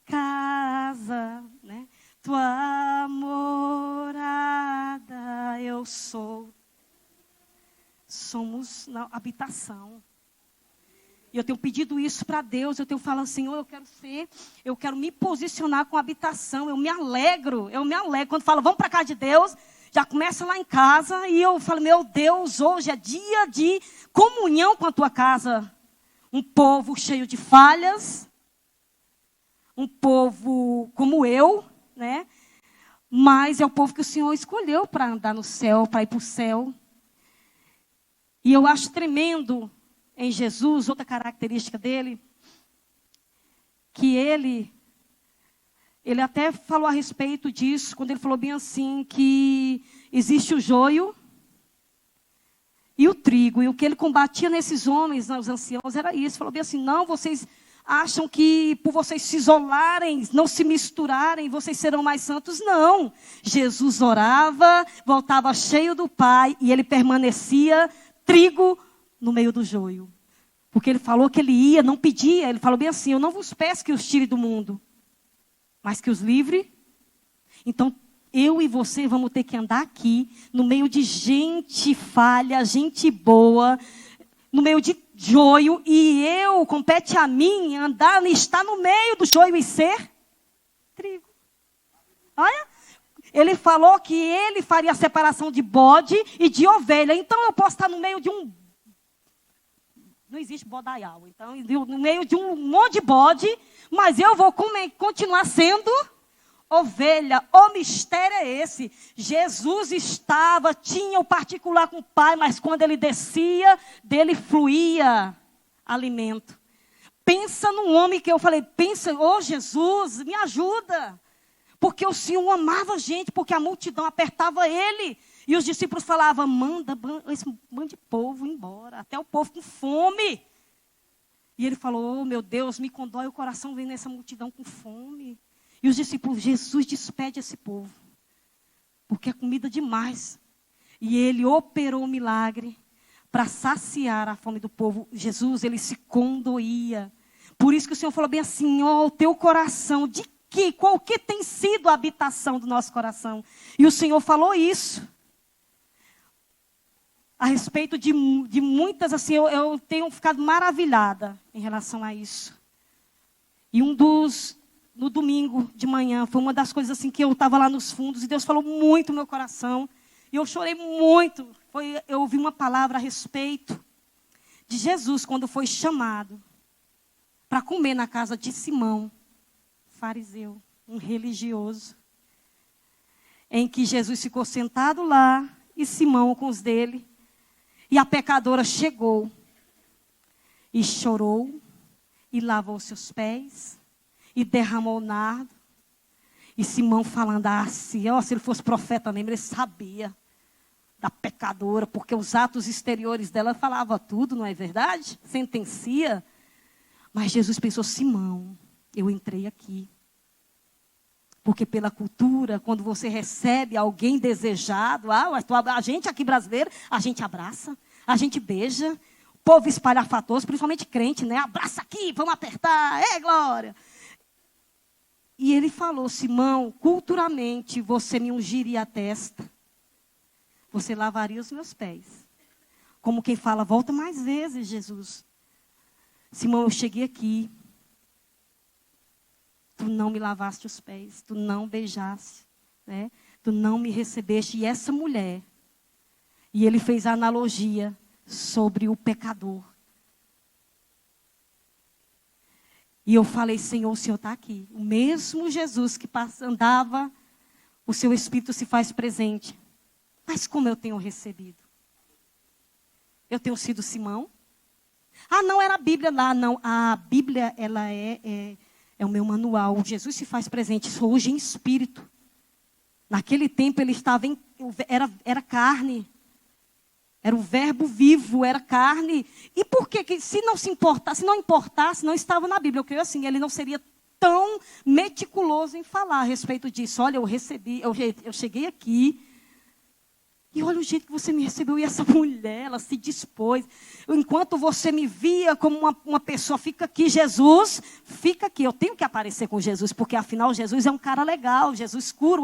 casa, né? Tua morada, eu sou. Somos na habitação. E eu tenho pedido isso para Deus, eu tenho falado, Senhor, eu quero me posicionar com habitação, eu me alegro. Quando falo, vamos para a casa de Deus, já começa lá em casa, e eu falo, meu Deus, hoje é dia de comunhão com a tua casa. Um povo cheio de falhas, um povo como eu, né? Mas é o povo que o Senhor escolheu para andar no céu, para ir para o céu. E eu acho tremendo em Jesus, outra característica dele, que ele até falou a respeito disso, quando ele falou bem assim, que existe o joio e o trigo. E o que ele combatia nesses homens, nos anciãos, era isso. Falou bem assim, não, vocês acham que por vocês se isolarem, não se misturarem, vocês serão mais santos? Não. Jesus orava, voltava cheio do Pai, e ele permanecia trigo no meio do joio. Porque ele falou que ele ia, não pedia. Ele falou bem assim, eu não vos peço que os tire do mundo, mas que os livre. Então, eu e você vamos ter que andar aqui, no meio de gente falha, gente boa, no meio de joio. E compete a mim estar no meio do joio e ser trigo. Olha. Ele falou que ele faria a separação de bode e de ovelha. Então, eu posso estar no meio de um... Não existe bodaial. Então, no meio de um monte de bode, mas eu vou continuar sendo ovelha. O mistério é esse. Jesus tinha o particular com o Pai, mas quando ele descia, dele fluía alimento. Pensa num homem que eu falei, Jesus, me ajuda. Porque o Senhor amava a gente, porque a multidão apertava ele. E os discípulos falavam, manda esse bando de povo embora, até o povo com fome. E ele falou, meu Deus, me condói o coração vendo essa multidão com fome. E os discípulos, Jesus, despede esse povo, porque é comida demais. E ele operou um milagre para saciar a fome do povo. Jesus, ele se condoía. Por isso que o Senhor falou bem assim, o teu coração, qual que tem sido a habitação do nosso coração? E o Senhor falou isso. A respeito de muitas, assim, eu tenho ficado maravilhada em relação a isso. E no domingo de manhã, foi uma das coisas assim que eu estava lá nos fundos, e Deus falou muito no meu coração. E eu chorei muito. Eu ouvi uma palavra a respeito de Jesus, quando foi chamado para comer na casa de Simão, fariseu, um religioso, em que Jesus ficou sentado lá, e Simão com os dele, e a pecadora chegou, e chorou, e lavou seus pés, e derramou nardo, e Simão falando assim, se ele fosse profeta mesmo, ele sabia da pecadora, porque os atos exteriores dela falavam tudo, não é verdade? Sentencia. Mas Jesus pensou, Simão, eu entrei aqui. Porque pela cultura, quando você recebe alguém desejado, a gente aqui brasileiro, a gente abraça, a gente beija. O povo espalhafatoso, principalmente crente, né? Abraça aqui, vamos apertar, glória. E ele falou, Simão, culturalmente você me ungiria a testa, você lavaria os meus pés. Como quem fala, volta mais vezes, Jesus. Simão, eu cheguei aqui. Tu não me lavaste os pés, tu não beijaste, né? Tu não me recebeste. E essa mulher, e ele fez a analogia sobre o pecador. E eu falei, Senhor, o Senhor está aqui. O mesmo Jesus que andava, o seu Espírito se faz presente. Mas como eu tenho recebido? Eu tenho sido Simão? Não era a Bíblia lá, não. A Bíblia, ela é o meu manual. Jesus se faz presente hoje em espírito. Naquele tempo ele estava era carne. Era o verbo vivo, era carne. E por que se não importasse, não estava na Bíblia. Eu creio assim, ele não seria tão meticuloso em falar a respeito disso. Olha, eu cheguei aqui, e olha o jeito que você me recebeu, e essa mulher, ela se dispôs. Enquanto você me via como uma pessoa, fica aqui, Jesus, fica aqui. Eu tenho que aparecer com Jesus, porque afinal Jesus é um cara legal, Jesus cura,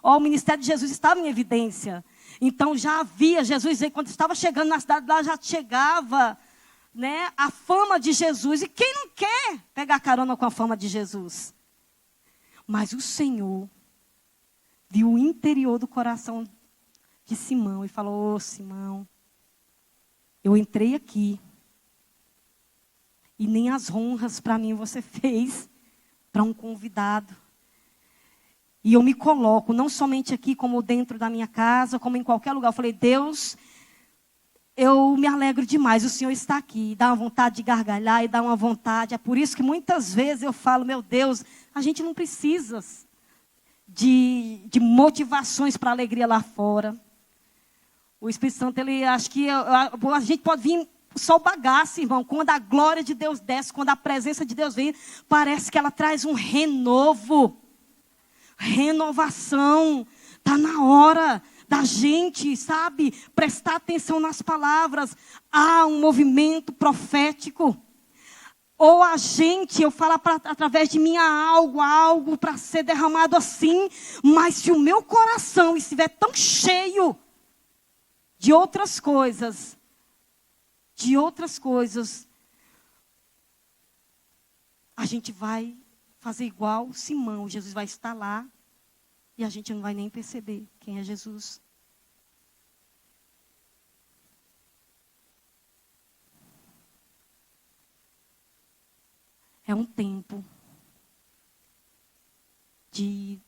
o ministério de Jesus estava em evidência. Então já havia, Jesus, quando estava chegando na cidade, lá já chegava, né, a fama de Jesus. E quem não quer pegar carona com a fama de Jesus? Mas o Senhor viu o interior do coração de Simão e falou: ô Simão, eu entrei aqui e nem as honras para mim você fez para um convidado. E eu me coloco, não somente aqui, como dentro da minha casa, como em qualquer lugar. Eu falei: Deus, eu me alegro demais, o Senhor está aqui. Dá uma vontade de gargalhar e dá uma vontade. É por isso que muitas vezes eu falo: meu Deus, a gente não precisa de motivações para alegria lá fora. O Espírito Santo, ele acha que a gente pode vir só o bagaço, irmão. Quando a glória de Deus desce, quando a presença de Deus vem, parece que ela traz um renovo, renovação. Está na hora da gente, sabe, prestar atenção nas palavras. Há um movimento profético. Ou a gente, eu falo através de mim, há algo para ser derramado assim. Mas se o meu coração estiver tão cheio de outras coisas, a gente vai fazer igual Simão. Jesus vai estar lá e a gente não vai nem perceber quem é Jesus. É um tempo de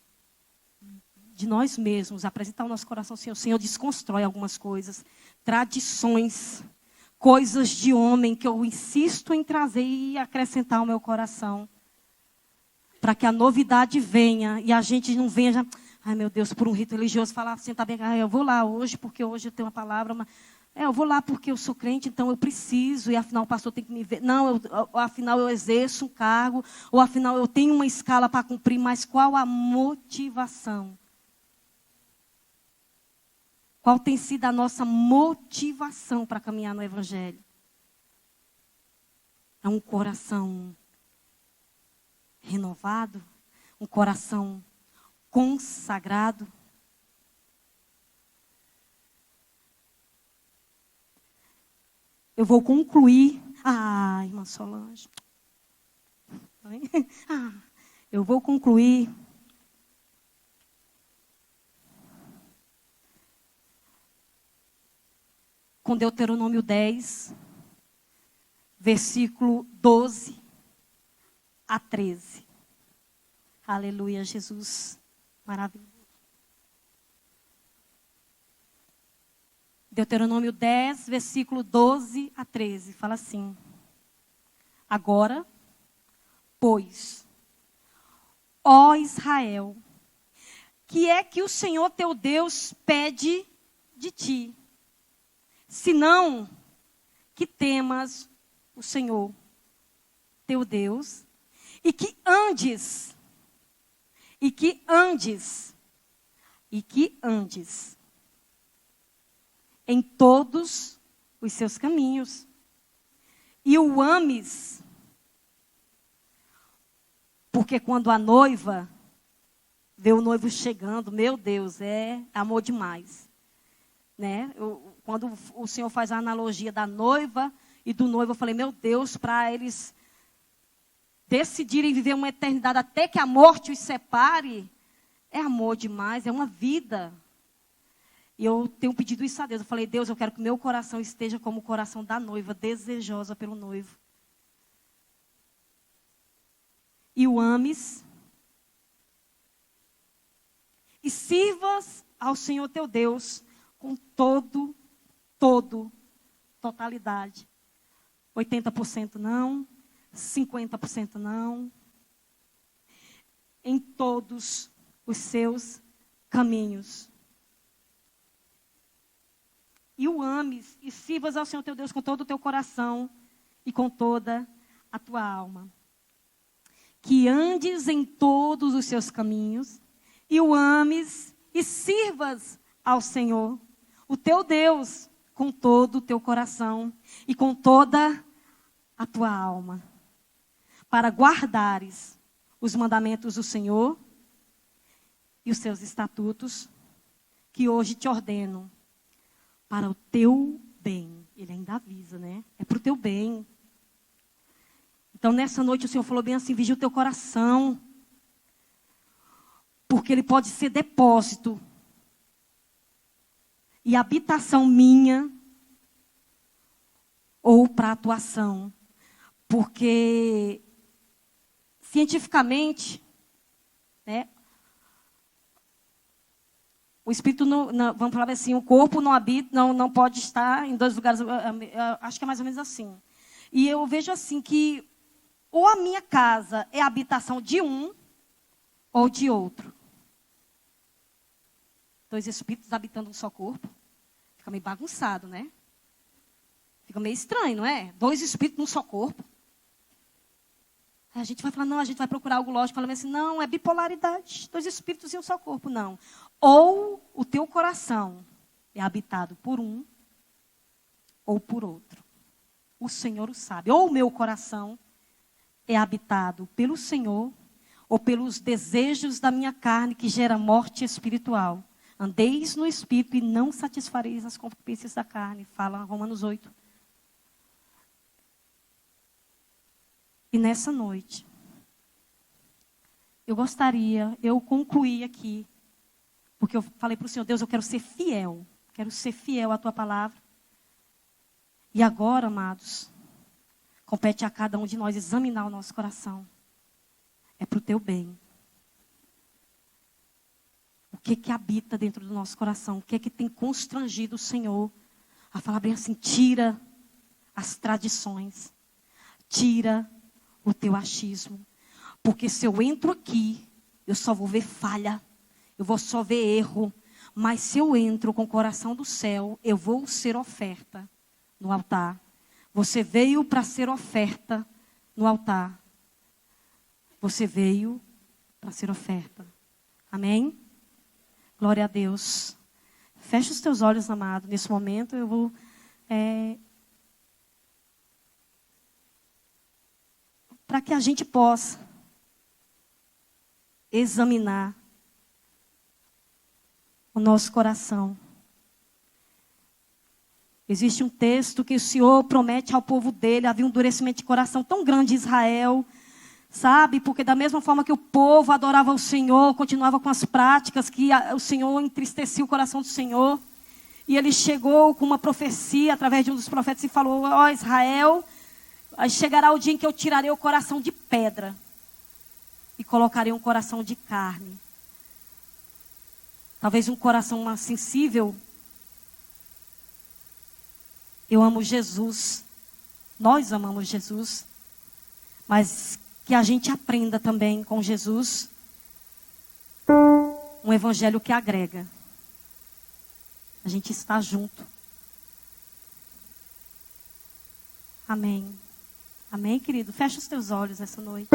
nós mesmos apresentar o nosso coração ao Senhor. O Senhor desconstrói algumas coisas, tradições, coisas de homem que eu insisto em trazer e acrescentar ao meu coração, para que a novidade venha e a gente não venha já, ai meu Deus, por um rito religioso, falar assim, tá bem, eu vou lá hoje porque hoje eu tenho uma palavra, mas eu vou lá porque eu sou crente, então eu preciso, e afinal o pastor tem que me ver. Não, afinal eu exerço um cargo, ou afinal eu tenho uma escala para cumprir, mas qual a motivação? Qual tem sido a nossa motivação para caminhar no Evangelho? É um coração renovado? Um coração consagrado? Eu vou concluir. Irmã Solange. Eu vou concluir com Deuteronômio 10, versículo 12 a 13. Aleluia, Jesus. Maravilhoso. Deuteronômio 10, versículo 12 a 13. Fala assim: agora, pois, ó Israel, que é que o Senhor teu Deus pede de ti? Senão que temas o Senhor teu Deus e que andes em todos os seus caminhos e o ames, porque quando a noiva vê o noivo chegando, meu Deus, é amor demais, né? Quando o Senhor faz a analogia da noiva e do noivo, eu falei, meu Deus, para eles decidirem viver uma eternidade até que a morte os separe, é amor demais, é uma vida. E eu tenho pedido isso a Deus. Eu falei, Deus, eu quero que o meu coração esteja como o coração da noiva, desejosa pelo noivo. E o ames. E sirvas ao Senhor teu Deus com totalidade. 80% não, 50% não. Em todos os seus caminhos. e o ames, e sirvas ao Senhor teu Deus com todo o teu coração e com toda a tua alma. Que andes em todos os seus caminhos, e o ames, e sirvas ao Senhor, o teu Deus, com todo o teu coração e com toda a tua alma, para guardares os mandamentos do Senhor e os seus estatutos, que hoje te ordeno, para o teu bem. Ele ainda avisa, né? É para o teu bem. Então, nessa noite, o Senhor falou bem assim, vigia o teu coração, porque ele pode ser depósito e habitação minha, ou para atuação. Porque, cientificamente, né, o espírito, vamos falar assim, o corpo não habita, não pode estar em dois lugares, acho que é mais ou menos assim. E eu vejo assim que, ou a minha casa é a habitação de um, ou de outro. Dois espíritos habitando um só corpo. Fica meio bagunçado, né? Fica meio estranho, não é? Dois espíritos num só corpo. A gente vai falar, não, a gente vai procurar algo lógico. Falando assim, não, é bipolaridade. Dois espíritos em um só corpo, não. Ou o teu coração é habitado por um, ou por outro. O Senhor o sabe. Ou o meu coração é habitado pelo Senhor, ou pelos desejos da minha carne, que gera morte espiritual. Andeis no Espírito e não satisfareis as concupiscências da carne. Fala Romanos 8. E nessa noite, eu concluí aqui, porque eu falei para o Senhor, Deus, eu quero ser fiel à tua palavra. E agora, amados, compete a cada um de nós examinar o nosso coração. É para o teu bem. O que habita dentro do nosso coração? O que tem constrangido o Senhor a falar bem assim, tira as tradições, tira o teu achismo. Porque se eu entro aqui, eu só vou ver falha, eu vou só ver erro. Mas se eu entro com o coração do céu, eu vou ser oferta no altar. Você veio para ser oferta no altar. Você veio para ser oferta. Amém? Glória a Deus. Feche os teus olhos, amado. Nesse momento eu vou... para que a gente possa examinar o nosso coração. Existe um texto que o Senhor promete ao povo dele, havia um endurecimento de coração tão grande em Israel, sabe? Porque da mesma forma que o povo adorava o Senhor, continuava com as práticas, que o Senhor entristecia o coração do Senhor. E ele chegou com uma profecia, através de um dos profetas, e falou, ó Israel, chegará o dia em que eu tirarei o coração de pedra e colocarei um coração de carne. Talvez um coração mais sensível. Eu amo Jesus. Nós amamos Jesus. Mas que a gente aprenda também com Jesus um evangelho que agrega. A gente está junto. Amém. Amém, querido? Fecha os teus olhos essa noite.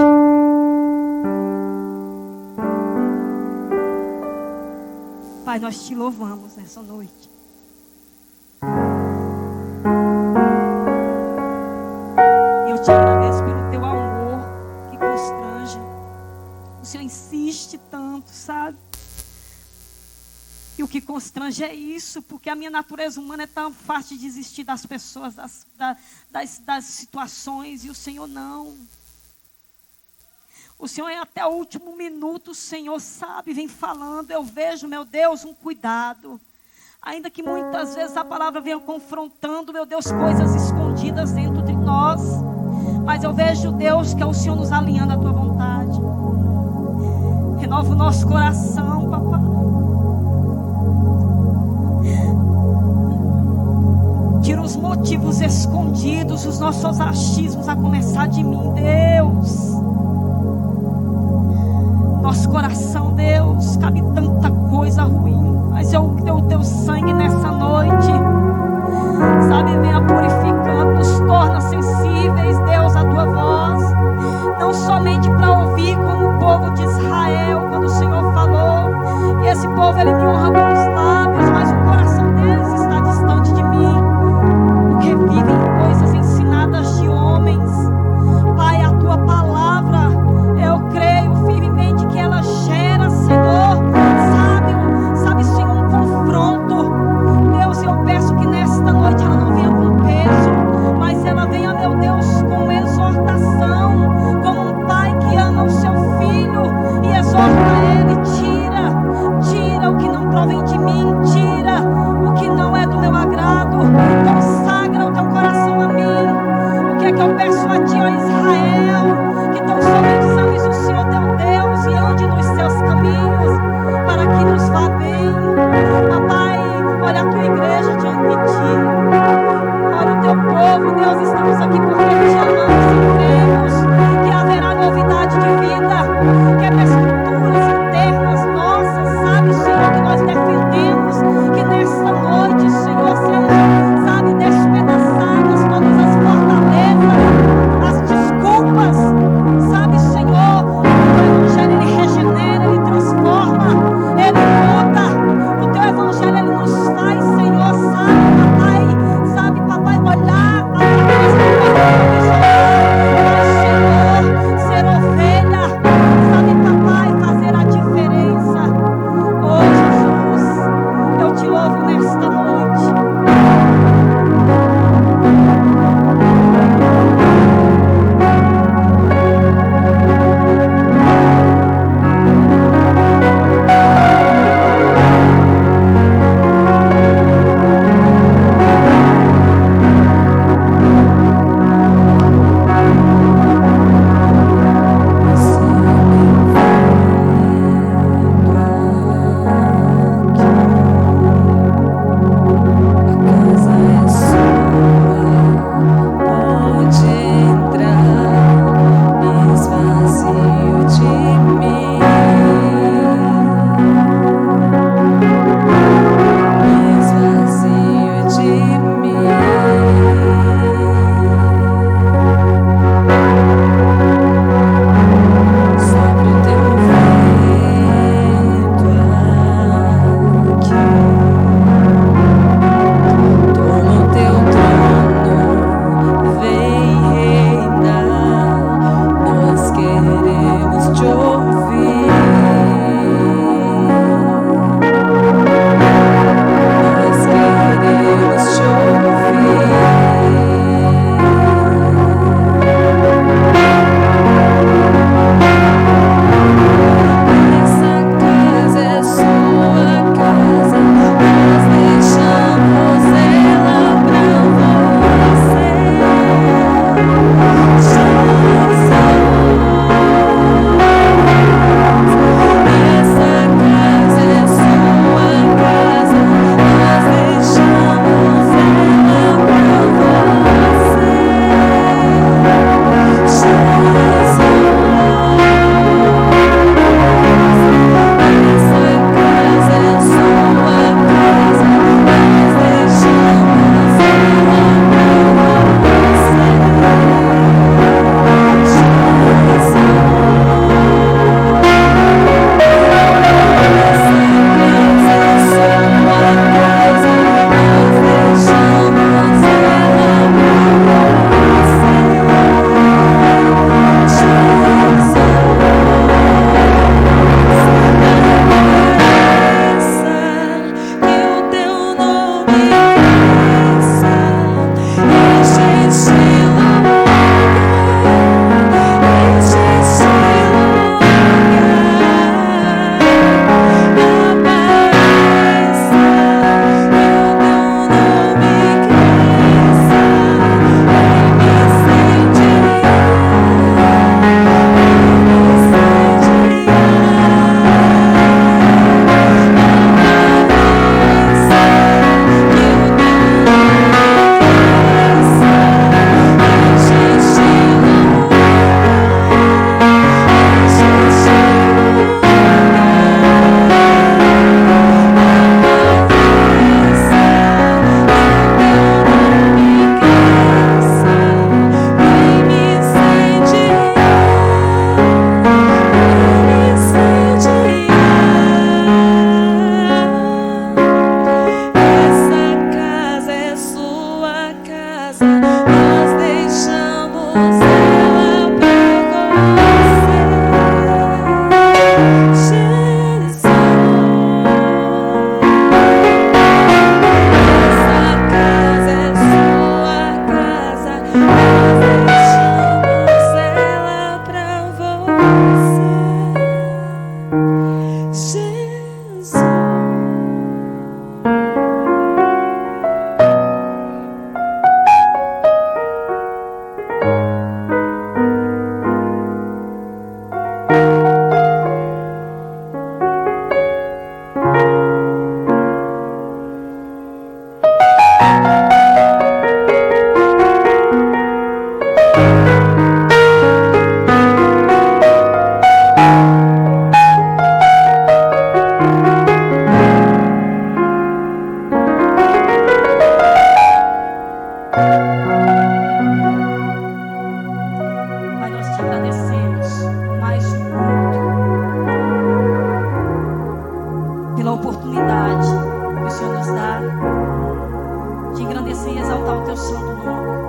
Pai, nós te louvamos nessa noite. Eu te agradeço pelo teu amor que constrange. O Senhor insiste tanto, sabe? E o que constrange é isso, porque a minha natureza humana é tão fácil de desistir das pessoas, das situações, e o Senhor não. O Senhor é até o último minuto, o Senhor sabe, vem falando. Eu vejo, meu Deus, um cuidado. Ainda que muitas vezes a palavra venha confrontando, meu Deus, coisas escondidas dentro de nós. Mas eu vejo, Deus, que é o Senhor nos alinhando à tua vontade. Renova o nosso coração, papai. Tira os motivos escondidos, os nossos achismos, a começar de mim, Deus. Nosso coração, Deus, cabe tanta coisa ruim, mas eu tenho o teu sangue nessa noite. Sabe, venha purificando, nos torna sensíveis, Deus, à tua voz. Não somente para ouvir como o povo de Israel, quando o Senhor falou. E esse povo, ele me honra com os lábios, mas o coração deles está distante de mim. Porque vivem em coisas ensinadas de homens. Pai, a tua palavra, eu creio firmemente que ela gera, Senhor, sabe, Senhor, um confronto. Deus, eu peço que nesta noite ela não venha com peso, mas ela venha, meu Deus, com exortação, como um pai que ama o seu filho e exorta ele. Tira o que não provém de mim, tira o que não é do meu agrado, consagra o teu coração a mim. O que é que eu peço a ti, ó Israel? Que tão somente ames o Senhor teu Deus e ande nos seus caminhos, para que nos vá bem. Papai, olha a tua igreja diante de ti, olha o teu povo, Deus, estamos aqui porque te amamos e cremos santo nome.